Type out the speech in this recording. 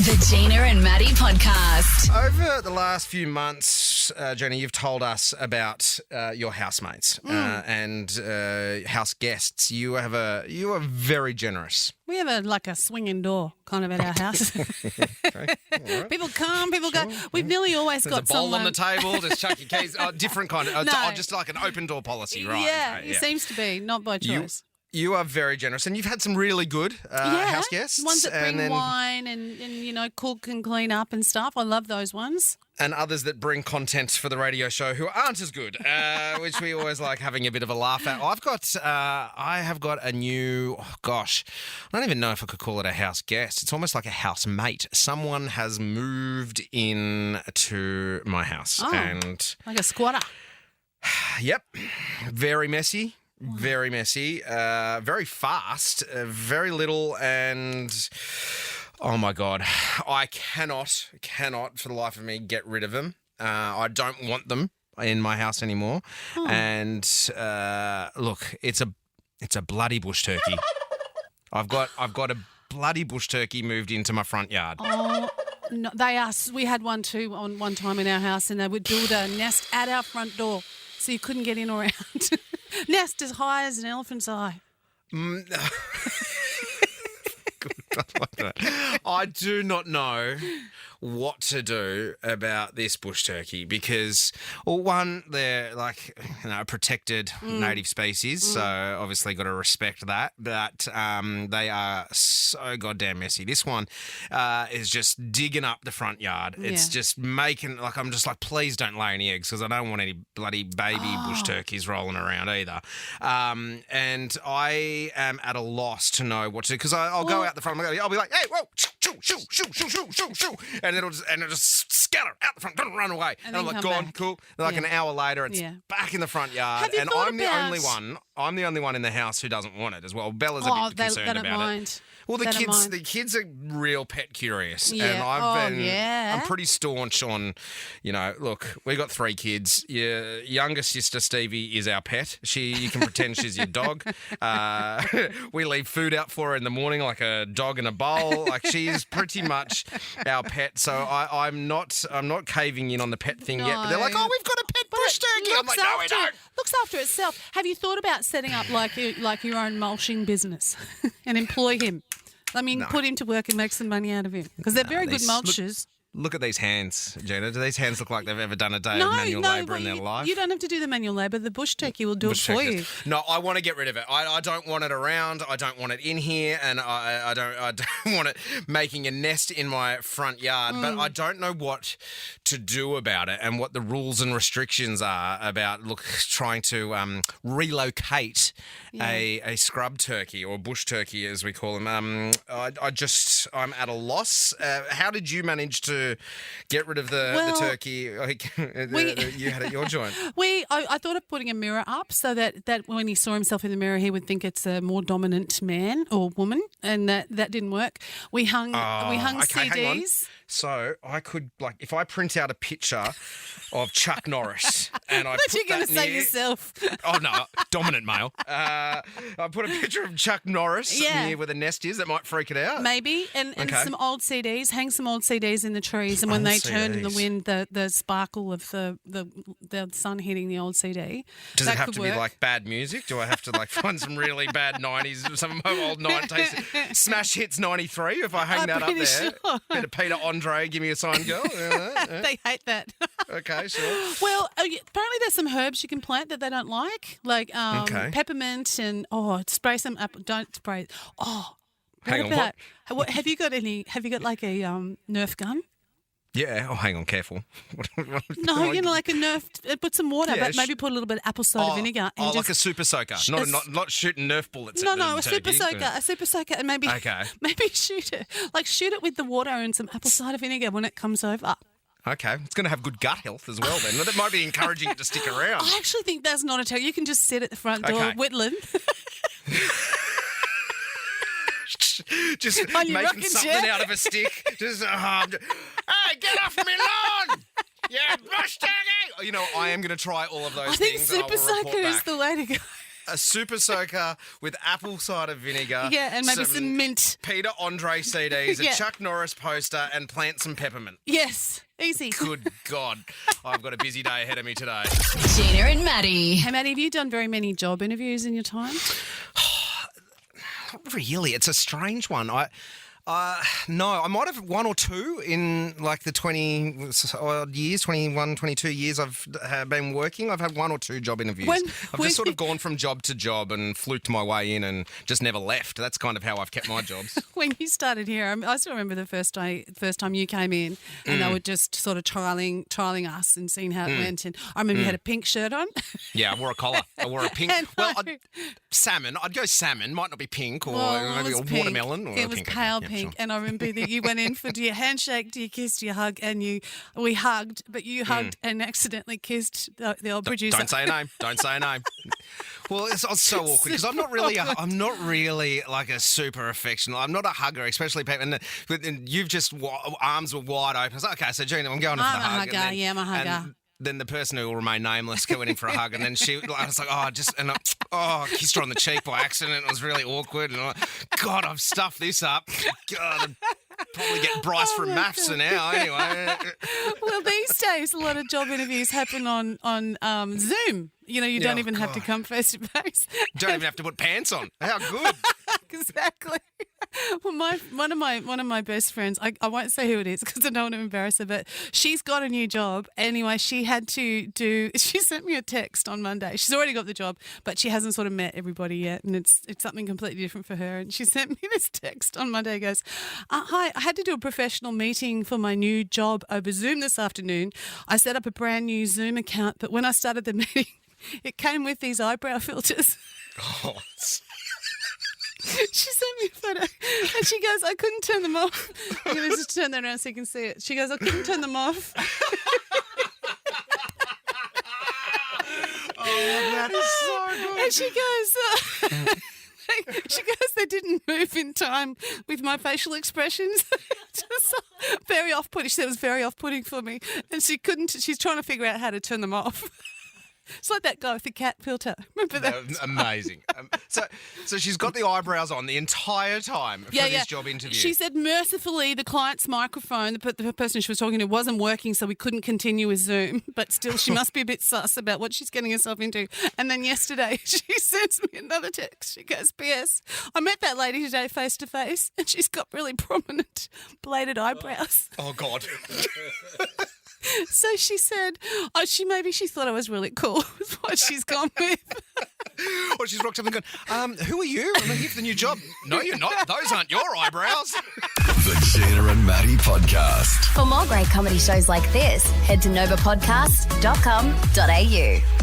The Gina and Matty podcast. Over the last few months, Gina, you've told us about your housemates and house guests. You are very generous. We have a swinging door kind of at our house. Okay. All right. People come, people go. We've nearly always There's got a bowl someone. on the table, just chuck your keys. Different kind of, No. just like an open door policy, right? Yeah, Okay, it seems to be, not by You- choice. You are very generous, and you've had some really good house guests. Ones that bring and then, wine and cook and clean up and stuff. I love those ones. and others that bring content for the radio show who aren't as good, which we always like having a bit of a laugh at. I have got a new, I don't even know if I could call it a house guest. It's almost like a housemate. Someone has moved in to my house. Oh. And Like a squatter. yep, very messy. Very messy, very fast, very little, and oh my God, I cannot for the life of me get rid of them. I don't want them in my house anymore. Oh. And look, it's a bloody bush turkey. I've got a bloody bush turkey moved into my front yard. Oh, no, they are. We had one too on one time in our house, and they would build a nest at our front door, so you couldn't get in or out. Nest as high as an elephant's eye. I do not know what to do about this bush turkey because, well, one, they're like a protected native species, so obviously got to respect that. But they are so goddamn messy. This one is just digging up the front yard. It's Yeah. just making I'm just like, please don't lay any eggs because I don't want any bloody baby bush turkeys rolling around either. And I am at a loss to know what to do because I'll go out the front. I'll be like, hey, whoa, shoo, shoo, shoo, shoo, shoo, shoo, shoo, and it'll just scatter out the front, don't run away. And I'm then like, come gone, back. cool. And like Yeah. an hour later, it's Yeah. back in the front yard, Have you and thought I'm the about- only one. I'm the only one in the house who doesn't want it as well. Bella's a Oh, bit they concerned don't about mind. it. Well, They don't mind. the kids are real pet curious, and Yeah. I'm pretty staunch on, look, we got 3 kids. Your younger sister Stevie is our pet. You can pretend she's your dog. We leave food out for her in the morning like a dog in a bowl. Like she is pretty much our pet. So I'm not caving in on the pet thing yet. But they're like, No. oh, we've got a pet bush turkey. I'm like, no, we don't. Looks after itself. Have you thought about setting up like your own mulching business and employ him? I mean, put him to work and make some money out of him because they're very good mulchers. Look at these hands, Gina. Do these hands look like they've ever done a day of manual labour in their life? You don't have to do the manual labour. The bush turkey will do it for you. No, I want to get rid of it. I don't want it around. I don't want it in here, and I don't want it making a nest in my front yard. But I don't know what to do about it and what the rules and restrictions are about trying to relocate a scrub turkey or bush turkey, as we call them. I'm at a loss. How did you manage to get rid of the turkey? Like, you had at your joint. I thought of putting a mirror up so that when he saw himself in the mirror, he would think it's a more dominant man or woman, and that didn't work. We hung okay, hang on. CDs. So I could, if I print out a picture of Chuck Norris and I What put are you going that to say near- yourself? Oh, no, dominant male. I put a picture of Chuck Norris near where the nest is. That might freak it out. Maybe, and Okay. some old CDs. Hang some old CDs in the trees, and when Old they turn in the CDs. wind, the sparkle of the sun hitting the old CD. Does that it have could to work. be like bad music? Do I have to find some really bad 90s, some of my old 90s? Smash Hits 93 if I hang I'm that up pretty there. sure. Bit of Peter Andre, Give Me a Sign Girl. Yeah. They hate that. Okay, sure. Well, apparently there's some herbs you can plant that they don't like Okay. peppermint and spray some apple. Don't spray. Oh, Hang on, what? Have you got like a Nerf gun? Yeah. Oh, hang on, careful. No, like a Nerf. Put some water, Yeah, but maybe put a little bit of apple cider vinegar and like a super soaker, not shooting Nerf bullets. No, at the a super turkey. soaker, and maybe shoot it with the water and some apple cider vinegar when it comes over. Okay, it's going to have good gut health as well. Then that might be encouraging it to stick around. I actually think that's not a tell. You can just sit at the front door, Okay. whittling. Just On your making rocking something chair. out of a stick. Hey, get off me lawn! Yeah, bush turkey! I am going to try all of those I think things. and I super will report soaker is back. the way to go. a super soaker with apple cider vinegar. Yeah, and maybe some mint. Peter Andre CDs, Yeah. a Chuck Norris poster, and plant some peppermint. Yes, easy. Good God. I've got a busy day ahead of me today. Gina and Matty. Hey, Matty, have you done very many job interviews in your time? Not really. It's a strange one. No, I might have one or two in like the 20 odd years, 21, 22 years I've been working. I've had one or two job interviews. I've just sort of gone from job to job and fluked my way in and just never left. That's kind of how I've kept my jobs. When you started here, I still remember the first time you came in and they were just sort of trialing us and seeing how it went. And I remember you had a pink shirt on. Yeah, I wore a collar. I wore a pink. And salmon. I'd go salmon. Might not be pink or Well, it maybe was a pink. watermelon. Or It a was pink. pale Yeah, pink. sure. And I remember that you went in for do you handshake, do you kiss, do you hug, and we hugged, but you hugged and accidentally kissed the old producer. Don't say a name. Don't say a name. Well, it's so awkward because I'm not really like a super affectionate. I'm not a hugger, especially people. And you've just arms were wide open. I was like, okay, so Gina, I'm going in for the I'm a hug. hugger. And then, Yeah, I'm a hugger. and then the person who will remain nameless went in for a hug, and then I was like, I kissed her on the cheek by accident. It was really awkward, and I'm like, God, I've stuffed this up. God, I'd probably get Bryce from maths now. Anyway, Well, these days, a lot of job interviews happen on Zoom. You know, you don't even have to come face to face. don't even have to put pants on. How good. Exactly. Well, one of my best friends, I won't say who it is because I don't want to embarrass her, but she's got a new job. Anyway, she sent me a text on Monday. She's already got the job, but she hasn't sort of met everybody yet, and it's something completely different for her. And she sent me this text on Monday. It goes, hi, I had to do a professional meeting for my new job over Zoom this afternoon. I set up a brand new Zoom account, but when I started the meeting, it came with these eyebrow filters. Oh, She sent me a photo and she goes, I couldn't turn them off. I'm going to just turn that around so you can see it. She goes, I couldn't turn them off. Oh, that is so good. And she goes, they didn't move in time with my facial expressions. Just very off-putting. She said it was very off-putting for me. And she's trying to figure out how to turn them off. It's like that guy with the cat filter. Remember that? Amazing. So she's got the eyebrows on the entire time for this job interview. She said mercifully the client's microphone, the person she was talking to, wasn't working, so we couldn't continue with Zoom. But still, she must be a bit sus about what she's getting herself into. And then yesterday, she sends me another text. She goes, P.S. I met that lady today face to face, and she's got really prominent bladed eyebrows. Oh, God. So she said, she thought I was really cool with what she's gone with. Or she's rocked up and gone, who are you? I'm here for the new job. No, you're not. Those aren't your eyebrows. The Gina and Matty Podcast. For more great comedy shows like this, head to novapodcast.com.au.